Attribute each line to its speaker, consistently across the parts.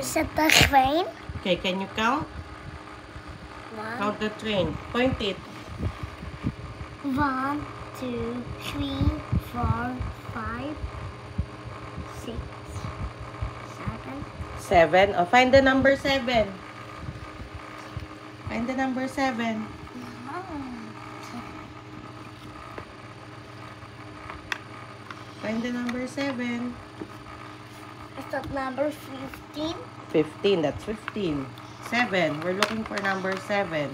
Speaker 1: Is it the train?
Speaker 2: Okay, can you count? Count the train. Point it.
Speaker 1: 1, 2, 3, 4, 5, 6, 7.
Speaker 2: 7. Oh, find the number 7. Find the number 7. Find the number 7.
Speaker 1: Is that number 15?
Speaker 2: 15. That's 15. 7. We're looking for number 7.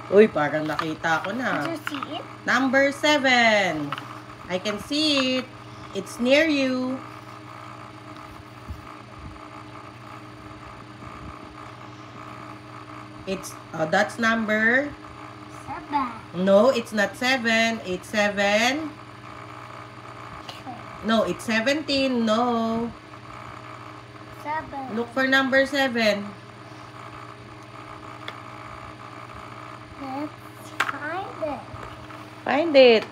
Speaker 2: Uy, parang nakita ko na.
Speaker 1: Did you see it?
Speaker 2: Number 7. I can see it. It's near you. That's number
Speaker 1: 7.
Speaker 2: No, it's not 7. It's 7. No, it's 17. No.
Speaker 1: 7.
Speaker 2: Look for number 7.
Speaker 1: Let's find it.
Speaker 2: Find it.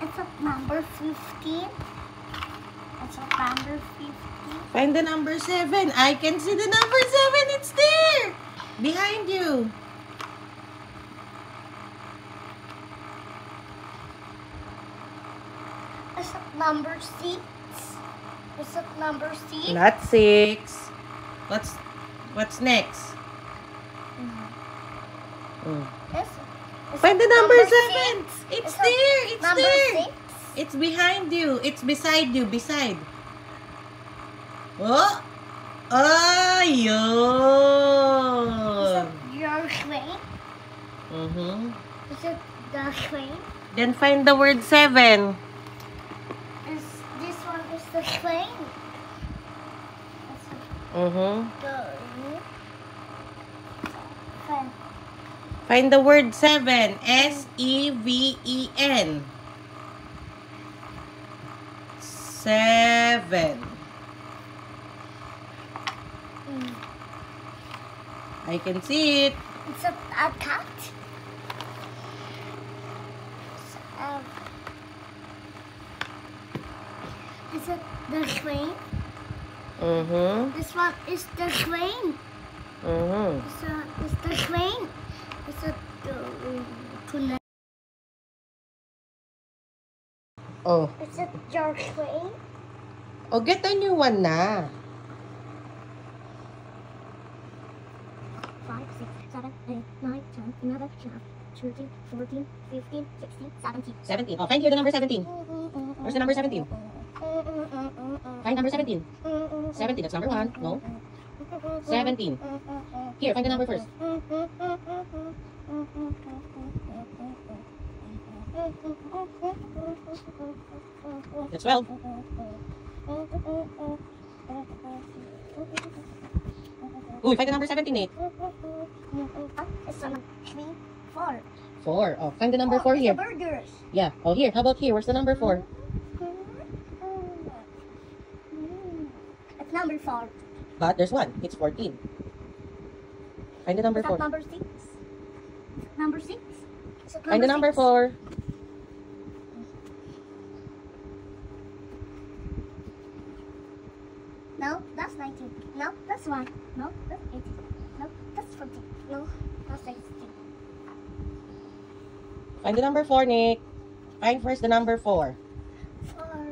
Speaker 1: It's at number 15. It's at number 15.
Speaker 2: Find the number 7. I can see the number 7. It's there. Behind you.
Speaker 1: It's at number 6. It's at number 6.
Speaker 2: Not 6. What's next? Find the number 7. It's there. It's
Speaker 1: number
Speaker 2: there.
Speaker 1: 6.
Speaker 2: It's behind you. It's beside you. Beside. Oh! Ayun!
Speaker 1: Is it your train? Is it the train?
Speaker 2: Then find the word 7.
Speaker 1: This one is the train?
Speaker 2: Find the word 7. S-E-V-E-N. 7. I can see it.
Speaker 1: It's a cat. Is it the train? This one is the train. Is the train? Is it the
Speaker 2: Oh.
Speaker 1: Is it your train?
Speaker 2: Oh, get a new one na.
Speaker 1: 5, 6, 7, 8, 9, 10, 11, 12, 13, 14, 15, 16, 17.
Speaker 2: 17. Oh, find here the number 17. Where's the number 17? Find number 17. 17, that's number 1. No. 17. Here, find the number first. That's 12. Ooh, find the number 17, Nate.
Speaker 1: It's 3, 4.
Speaker 2: 4. Oh, find the number 4 here.
Speaker 1: It's the burgers.
Speaker 2: Yeah. Oh, here. How about here? Where's the number 4?
Speaker 1: It's number 4.
Speaker 2: But there's 1. It's 14. Find the number
Speaker 1: Is that
Speaker 2: 4.
Speaker 1: number 6? Number 6?
Speaker 2: Find the number 4.
Speaker 1: No, that's 19. No, that's 1. No, that's 18. No, that's 14. No, that's 16.
Speaker 2: Find the number 4, Nick. Find first the number 4.
Speaker 1: 4.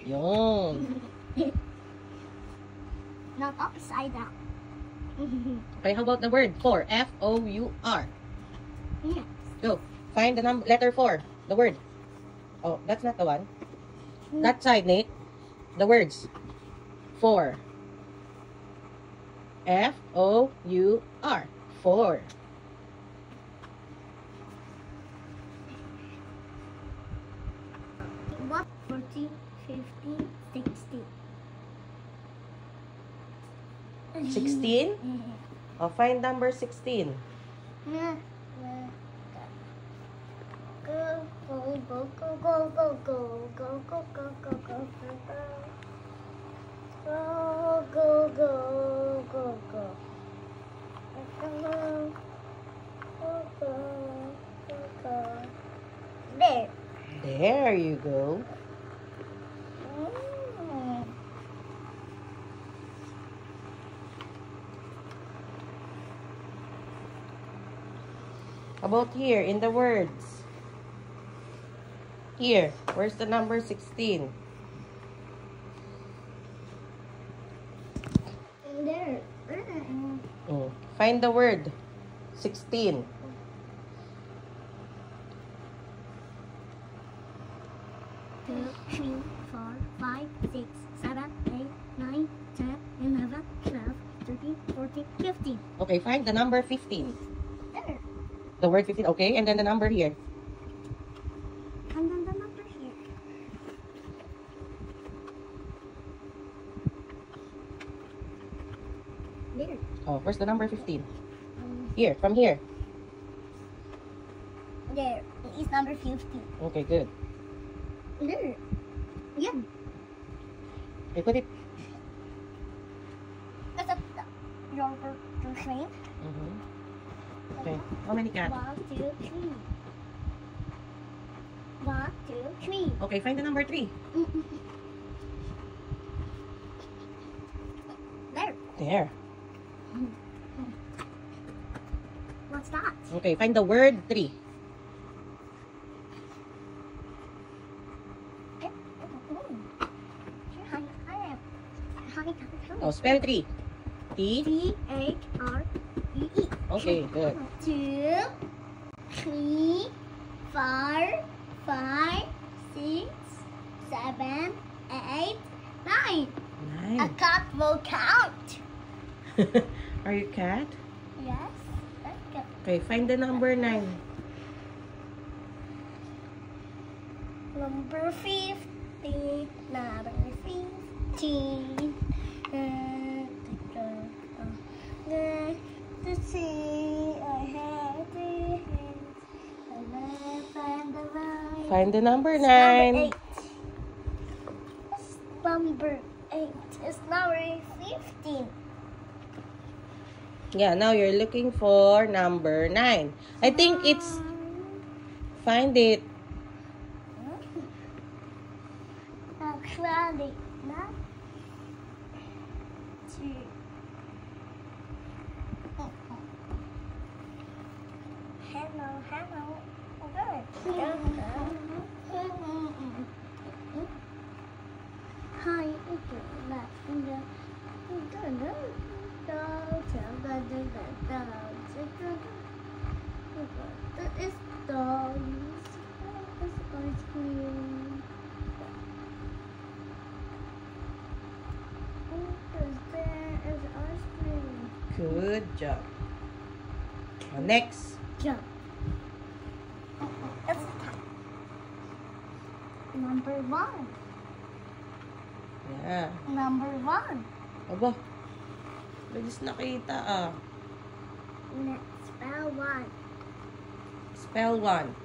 Speaker 2: Yun.
Speaker 1: Not upside down.
Speaker 2: Okay, how about the word 4? F-O-U-R.
Speaker 1: Yes.
Speaker 2: Go. Find the letter 4. The word. Oh, that's not the one. That side, Nick. The words. 4. F-O-U-R. 4.
Speaker 1: What? 14, 15, 16.
Speaker 2: 16? Oh, find number 16.
Speaker 1: Go, go, go, go, go, go, go, go, go, go, go, go, go, go. Go, go, go, go, go. Go, go, go, go, go. There.
Speaker 2: There you go.
Speaker 1: Mm.
Speaker 2: How about here in the words? Here, where's the number 16?
Speaker 1: There.
Speaker 2: Find the word 16.
Speaker 1: 2, 3, 4, 5, 6, 7, 8, 9, 10, 11, 12, 13, 14, 15.
Speaker 2: Okay, find the number 15.
Speaker 1: There.
Speaker 2: The word 15, okay, and then the number here.
Speaker 1: And then the number here. There.
Speaker 2: Oh, where's the number 15? Here, from here.
Speaker 1: There. It's number 15.
Speaker 2: Okay, good.
Speaker 1: There. Yeah.
Speaker 2: Okay, put it.
Speaker 1: That's a your train.
Speaker 2: Okay, how many cats?
Speaker 1: 1, 2, 3. 1, 2, 3.
Speaker 2: Okay, find the number 3.
Speaker 1: There.
Speaker 2: There.
Speaker 1: What's that?
Speaker 2: Okay, find the word 3. Oh, spell 3. T.
Speaker 1: T-H-R-E-E.
Speaker 2: Okay, good.
Speaker 1: 2, 3, 4, 5, 6, 7, 8, 9. A
Speaker 2: 9.
Speaker 1: cat will count.
Speaker 2: Are you cat?
Speaker 1: Yes. Let's go.
Speaker 2: Okay, find the number 9.
Speaker 1: Number 50. Number 15. To see I have the hands. The left and the right.
Speaker 2: Find the number 9.
Speaker 1: Number 8. It's number 8. It's number 15.
Speaker 2: Yeah, now you're looking for number 9. I think it's, find it.
Speaker 1: Actually, not 2. Hello, hello. Good. Hi, that is dogs. It's ice cream. There is ice cream.
Speaker 2: Good job. Next.
Speaker 1: Jump. It's number 1.
Speaker 2: Yeah.
Speaker 1: Number 1.
Speaker 2: Aba. Bilis nakita ah.
Speaker 1: Let's spell 1.
Speaker 2: Spell 1.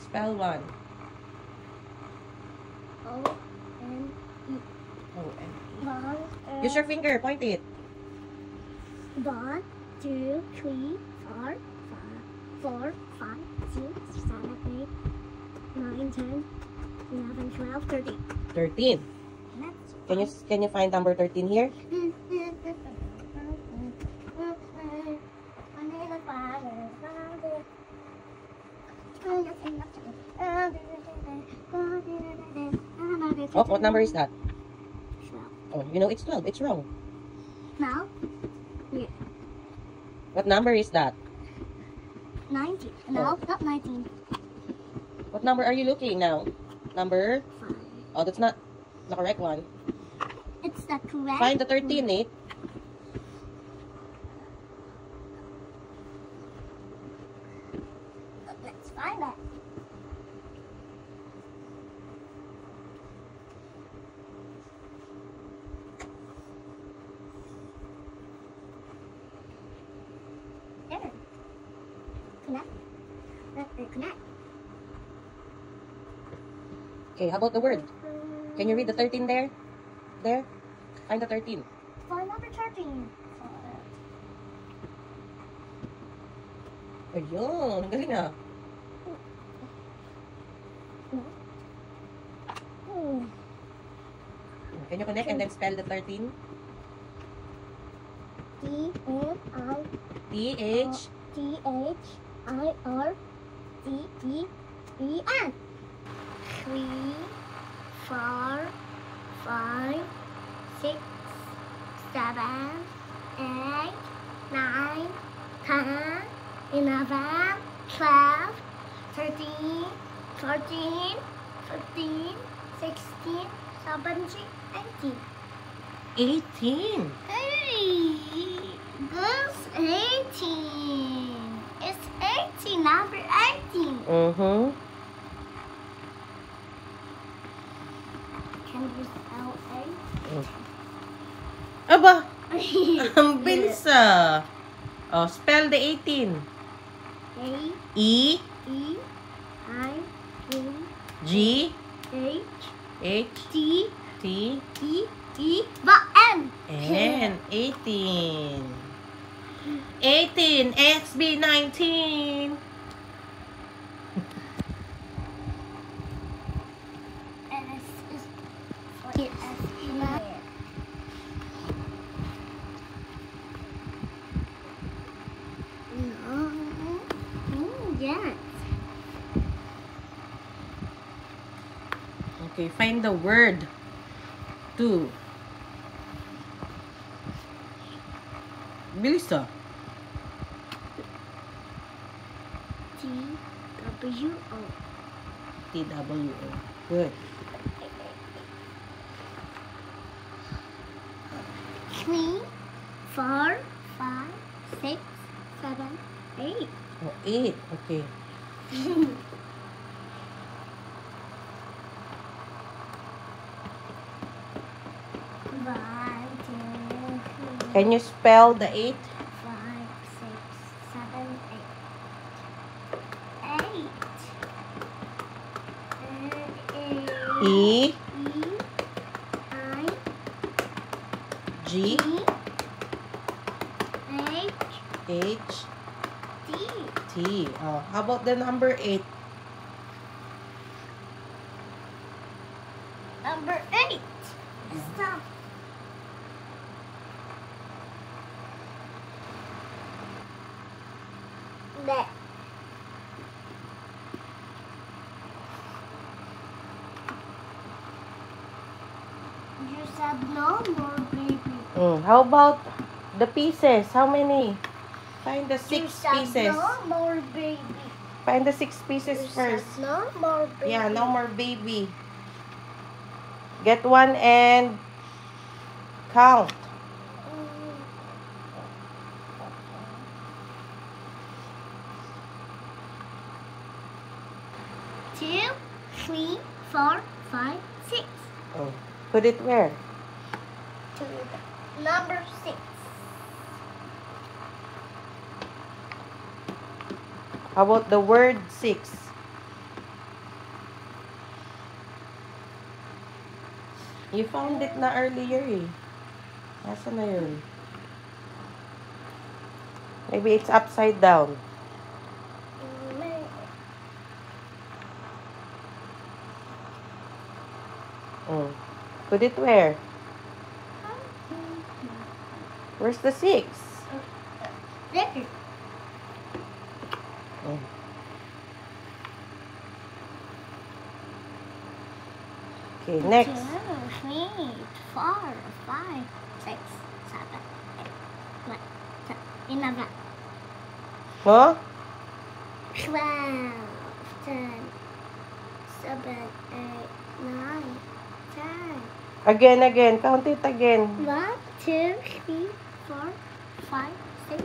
Speaker 2: Spell 1.
Speaker 1: O-N-E.
Speaker 2: O-N-E. Use your finger. Point it.
Speaker 1: 1, 2, 3, 4, 5, 6, 7, 8, 9, 10, 11, 12, 13.
Speaker 2: 13. Can you find number 13 here? Oh, what number is that?
Speaker 1: 12.
Speaker 2: Oh, you know it's 12. It's wrong.
Speaker 1: Now? Yeah.
Speaker 2: What number is that?
Speaker 1: 19. No, not 19.
Speaker 2: What number are you looking now? Number?
Speaker 1: 5.
Speaker 2: Oh, that's not the correct one.
Speaker 1: It's the correct.
Speaker 2: Find the 13, Nate.
Speaker 1: Let's find it.
Speaker 2: Okay, how about the word? Can you read the 13 there? There? Find the 13.
Speaker 1: Find number 13.
Speaker 2: Ayun, ang galing ah. Can you connect and then spell the 13? T-H
Speaker 1: T-H-I-R-T-E-E-N. 3, 4, 5, 6, 7, 8, 9, 10, 11, 12, 13, 14, 15, 16, 17, 18.
Speaker 2: 18.
Speaker 1: Hey, that's 18. It's 18, number 18.
Speaker 2: Mm-hmm.
Speaker 1: Can you spell
Speaker 2: Aba,
Speaker 1: 8?
Speaker 2: ang bilis ah. Oh, spell the 18.
Speaker 1: A,
Speaker 2: E,
Speaker 1: E, I, N,
Speaker 2: G,
Speaker 1: H,
Speaker 2: H,
Speaker 1: T,
Speaker 2: T,
Speaker 1: E, E, N.
Speaker 2: N. 18. 18, XB 19.
Speaker 1: Yes.
Speaker 2: Okay, find the word. 2. Bilis ah.
Speaker 1: T-W-O.
Speaker 2: T-W-O. Good.
Speaker 1: 3, 4, 5, 6, 7, 8.
Speaker 2: Oh, 8. Okay.
Speaker 1: One, two, three,
Speaker 2: Can you spell the 8?
Speaker 1: 5, 6, 7, 8. 8.
Speaker 2: E,
Speaker 1: I,
Speaker 2: G,
Speaker 1: G, H,
Speaker 2: H,
Speaker 1: D.
Speaker 2: T. Oh, how about the number 8?
Speaker 1: Number 8. Stop. That. You said no more, baby.
Speaker 2: How about the pieces? How many? Find the
Speaker 1: You
Speaker 2: 6
Speaker 1: said
Speaker 2: pieces.
Speaker 1: no more, baby.
Speaker 2: Find the 6 pieces
Speaker 1: You
Speaker 2: first.
Speaker 1: said no more, baby.
Speaker 2: Yeah, no more baby. Get one and count.
Speaker 1: Two, 3, 4, 5, 6.
Speaker 2: Oh, put it where?
Speaker 1: To number 6.
Speaker 2: How about the word 6? You found it na earlier eh. Nasaan na yun? Maybe it's upside down. Put it where? Where's the 6?
Speaker 1: There.
Speaker 2: Okay, next.
Speaker 1: 2, 3, 4, 5, 6, 7, 8, 9, 10, 11.
Speaker 2: Huh?
Speaker 1: 12, 10, 7, 8, 9, 10.
Speaker 2: Again. Count it again.
Speaker 1: 1, 2, 3, 4, 5, 6,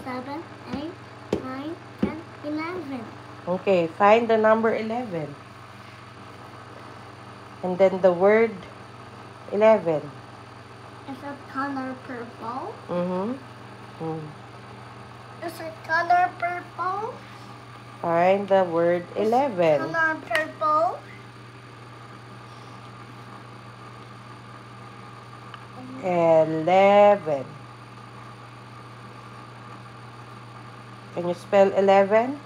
Speaker 1: 7, 8, 9, 10, 11.
Speaker 2: Okay, find the number 11. And then the word 11.
Speaker 1: Is it color purple? Is it color purple?
Speaker 2: Find the word 11.
Speaker 1: Color purple?
Speaker 3: 11. Can you spell 11?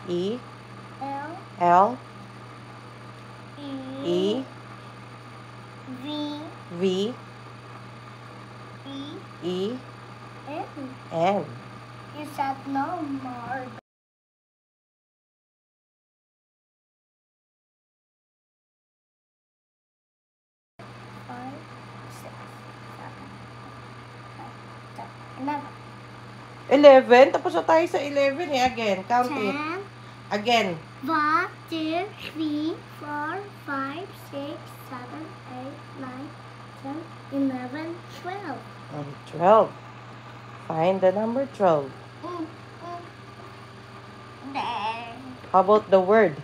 Speaker 3: E. L. E. V. E. N.
Speaker 1: You said no more. Five, six, seven,
Speaker 3: 11. Tapos na tayo sa 11 eh. Again, count it.
Speaker 1: 10.
Speaker 3: Again.
Speaker 1: 1, 2, 3, 4, 5, 6, 7, 8, 9, 10, 11, 12.
Speaker 3: 12. Find the number 12.
Speaker 1: There.
Speaker 3: How about the word?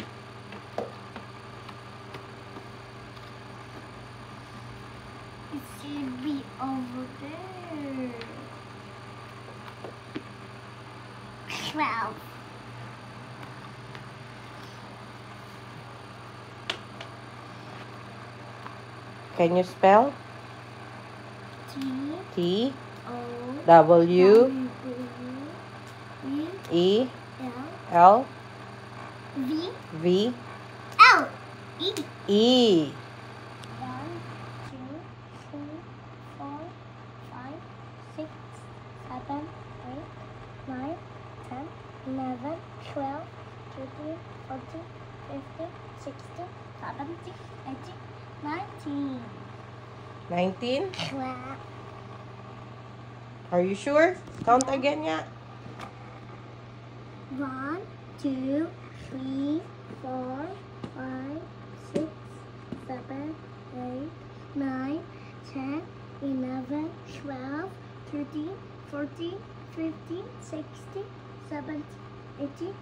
Speaker 1: It should be over there. 12.
Speaker 3: Can you spell?
Speaker 1: T
Speaker 3: T.
Speaker 1: O
Speaker 3: W.
Speaker 1: E
Speaker 3: E.
Speaker 1: L
Speaker 3: L.
Speaker 1: V
Speaker 3: V.
Speaker 1: L E.
Speaker 3: E.
Speaker 1: 1, 2, 3, 4, 5, 6, 7, 8, 9, 10, 11, 12, 13, 14, 15, 16, 17, 18, 19.
Speaker 3: 19.
Speaker 1: 12.
Speaker 3: Are you sure? Count again, yeah.
Speaker 1: 1, 2, 3, 4, 5, 6, 7, 8, 9, 10, 11, 12, 13, 14, 15, 16, 17, 18,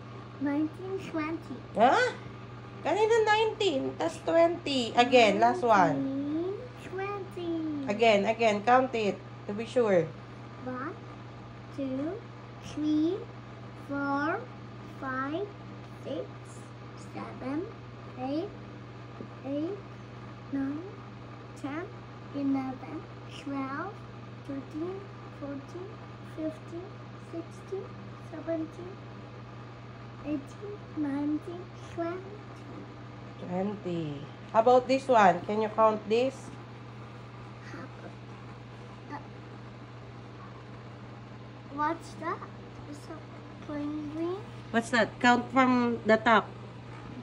Speaker 1: 19, 20.
Speaker 3: Ha? Kanina 19. Tas 20. Again, last one.
Speaker 1: 20.
Speaker 3: Again, count it. To be sure.
Speaker 1: 1, 2, 3, 4, 5, 6, 7, 8, 9, 10, 11, 12, 13, 14, 15, 16, 17, 18, 19, 20.
Speaker 3: 20. How about this one? Can you count this?
Speaker 1: What's that? It's a penguin.
Speaker 3: What's that? Count from the top.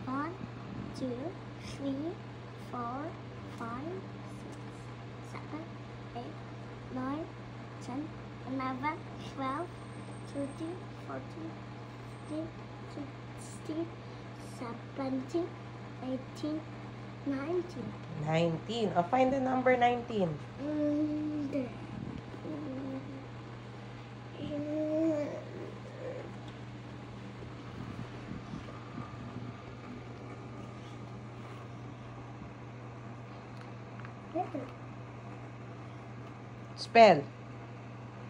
Speaker 1: 1, 2, 3, 4, 5, 6, 7, 8, 9, 10, 11, 12, 13, 14, 15, 16, 17, 18, 19.
Speaker 3: 19. Oh, find the number 19.
Speaker 1: There.
Speaker 3: Spell.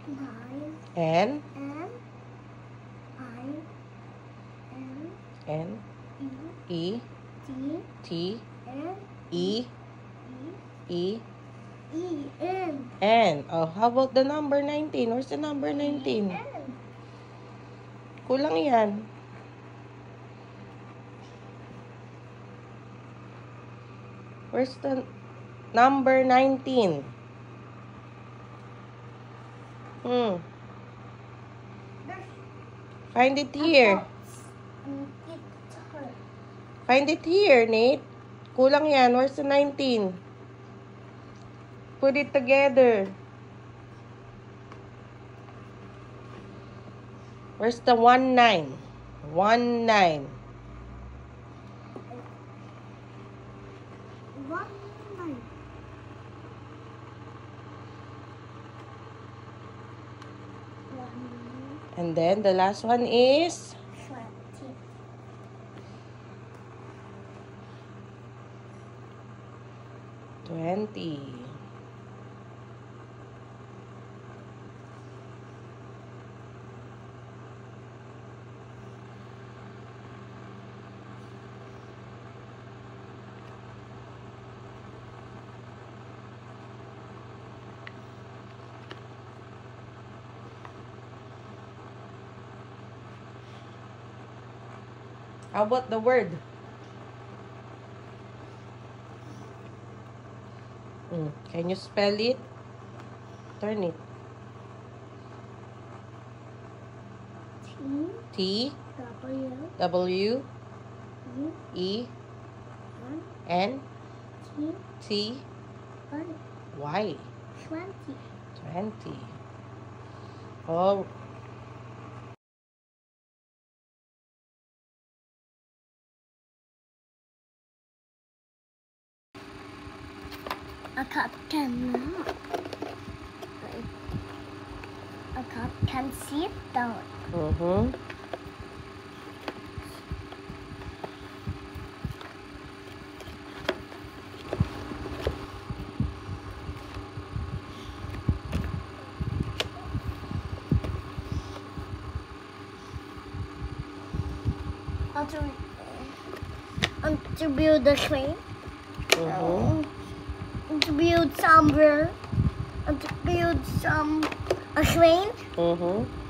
Speaker 1: 9
Speaker 3: N.
Speaker 1: M I N
Speaker 3: N.
Speaker 1: E
Speaker 3: E.
Speaker 1: T
Speaker 3: T.
Speaker 1: N
Speaker 3: E. E.
Speaker 1: E N
Speaker 3: N. Oh, how about the number 19? Where's the number 19?
Speaker 1: N.
Speaker 3: Kulang yan. Where's the number 19? Find it here. Find it here, Nate. Kulang yan. Where's the 19? Put it together. Where's the 19? 19.
Speaker 1: 1
Speaker 3: And then the last one is 20. How about the word? Can you spell it? Turn it.
Speaker 1: T
Speaker 3: T
Speaker 1: W
Speaker 3: W
Speaker 1: E
Speaker 3: E N
Speaker 1: T
Speaker 3: T Y.
Speaker 1: 20.
Speaker 3: 20. Oh,
Speaker 1: A cup can A cup can sit down.
Speaker 3: mm-hmm.
Speaker 1: To build a train.
Speaker 3: Mm-hmm.
Speaker 1: To build some a train.
Speaker 3: Mm-hmm.